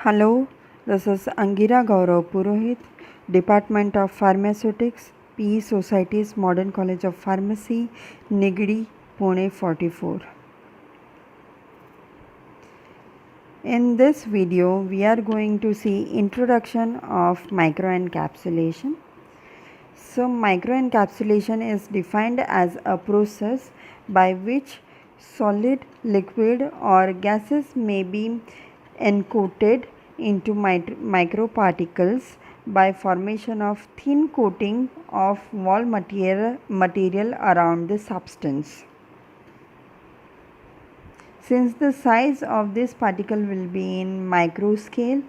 Hello, this is Angira Gaurav Purohit, Department of Pharmaceutics, PE Society's Modern College of Pharmacy, Nigdi, Pune 44. In this video, we are going to see introduction of microencapsulation. So, microencapsulation is defined as a process by which solid, liquid, or gases may be encoded into microparticles by formation of thin coating of wall material around the substance. Since the size of this particle will be in micro scale,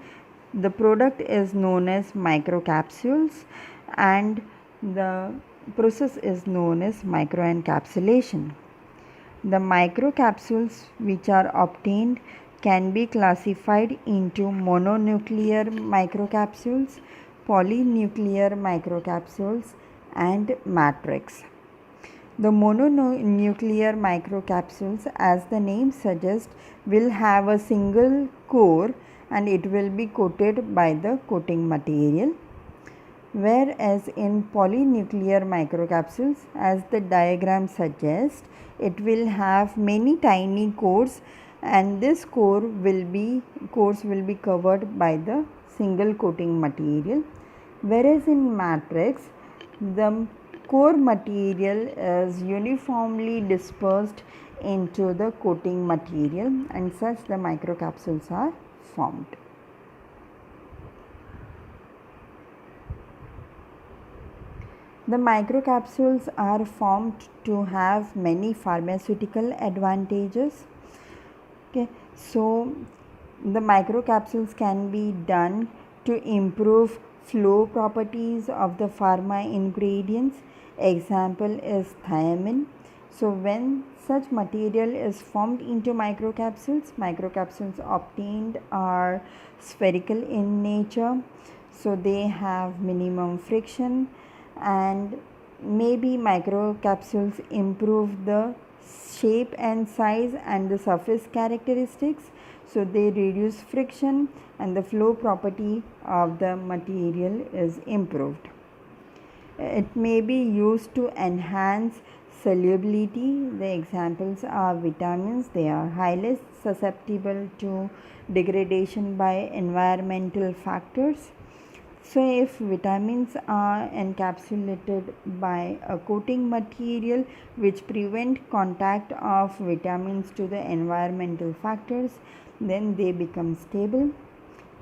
the product is known as microcapsules and the process is known as microencapsulation. The microcapsules which are obtained can be classified into mononuclear microcapsules, polynuclear microcapsules, and matrix. The mononuclear microcapsules, as the name suggests, will have a single core and it will be coated by the coating material. Whereas in polynuclear microcapsules, as the diagram suggests, it will have many tiny cores and this cores will be covered by the single coating material. Whereas in matrix, the core material is uniformly dispersed into the coating material and such the microcapsules are formed. The microcapsules are formed to have many pharmaceutical advantages. Okay, so the microcapsules can be done to improve flow properties of the pharma ingredients. Example is thiamine. So when such material is formed into microcapsules obtained are spherical in nature. So they have minimum friction and maybe microcapsules improve the shape and size and the surface characteristics. So they reduce friction and the flow property of the material is improved. It may be used to enhance solubility. The examples are vitamins. They are highly susceptible to degradation by environmental factors. So if vitamins are encapsulated by a coating material which prevent contact of vitamins to the environmental factors, then they become stable.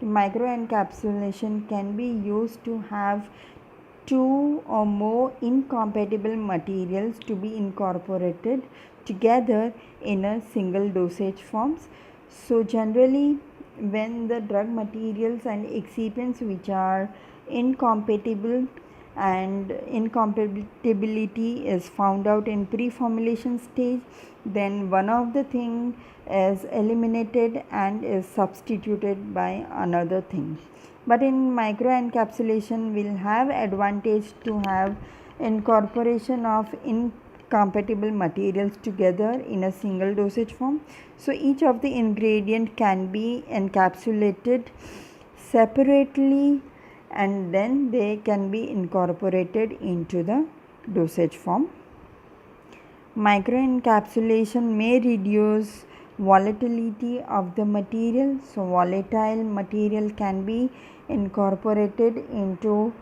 Microencapsulation can be used to have two or more incompatible materials to be incorporated together in a single dosage forms. So generally when the drug materials and excipients which are incompatible and incompatibility is found out in pre-formulation stage, then one of the thing is eliminated and is substituted by another thing. But in microencapsulation will have advantage to have incorporation of incompatible materials together in a single dosage form. So each of the ingredient can be encapsulated separately and then they can be incorporated into the dosage form. Microencapsulation may reduce volatility of the material. So volatile material can be incorporated into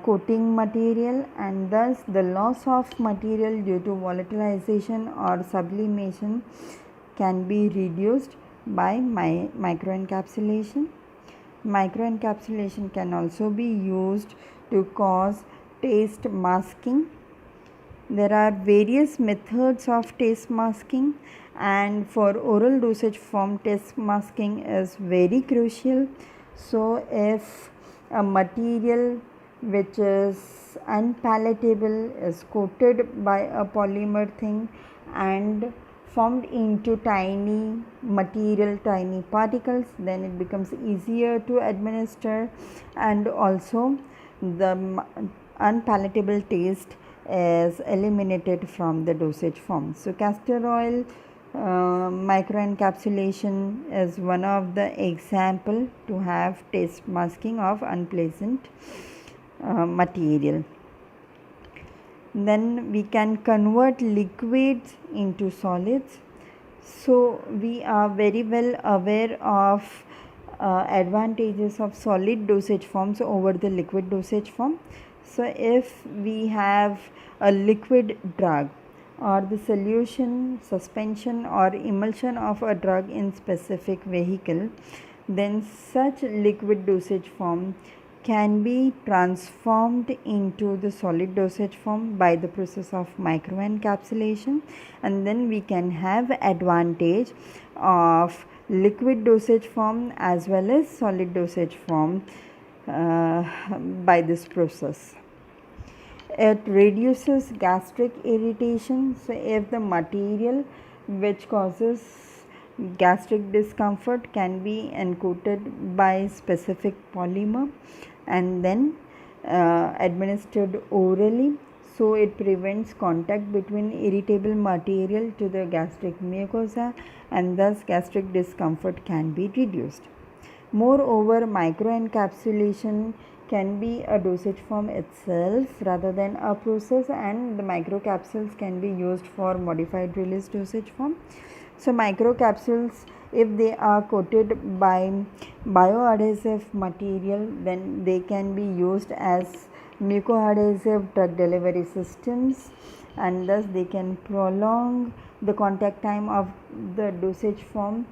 coating material and thus the loss of material due to volatilization or sublimation can be reduced by microencapsulation. Microencapsulation can also be used to cause taste masking. There are various methods of taste masking and for oral dosage form taste masking is very crucial. So if a material which is unpalatable is coated by a polymer thing and formed into tiny particles, then it becomes easier to administer and also the unpalatable taste is eliminated from the dosage form. So castor oil Microencapsulation is one of the example to have test masking of unpleasant material. Then we can convert liquids into solids. So we are very well aware of advantages of solid dosage forms over the liquid dosage form. So if we have a liquid drug or the solution, suspension or emulsion of a drug in specific vehicle, then such liquid dosage form can be transformed into the solid dosage form by the process of microencapsulation, and then we can have advantage of liquid dosage form as well as solid dosage form by this process. It reduces gastric irritation. So if the material which causes gastric discomfort can be encoded by specific polymer and then administered orally, so it prevents contact between irritable material to the gastric mucosa, and thus gastric discomfort can be reduced. Moreover, microencapsulation can be a dosage form itself rather than a process, and the microcapsules can be used for modified release dosage form. So microcapsules, if they are coated by bioadhesive material, then they can be used as mucoadhesive drug delivery systems, and thus they can prolong the contact time of the dosage form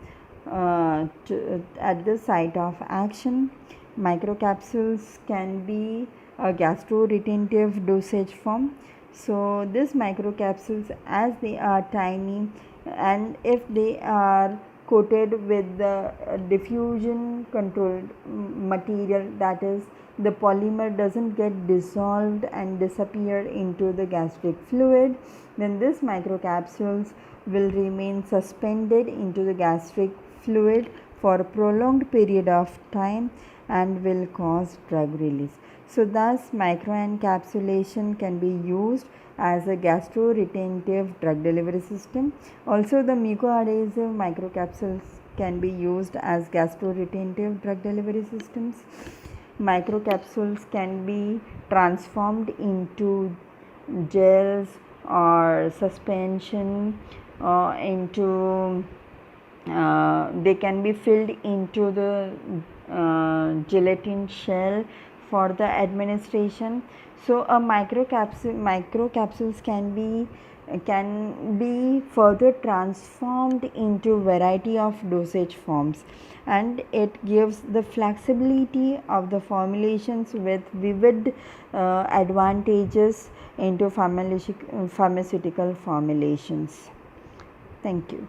at the site of action. Microcapsules can be a gastro-retentive dosage form. So these microcapsules, as they are tiny and if they are coated with the diffusion controlled material, that is the polymer doesn't get dissolved and disappear into the gastric fluid, then these microcapsules will remain suspended into the gastric fluid for a prolonged period of time and will cause drug release. So thus microencapsulation can be used as a gastro-retentive drug delivery system. Also the mucoadhesive microcapsules can be used as gastro-retentive drug delivery systems. Microcapsules can be transformed into gels or suspension they can be filled into the gelatin shell for the administration. So a microcapsules can be further transformed into variety of dosage forms, and it gives the flexibility of the formulations with vivid advantages into pharmaceutical formulations. Thank you.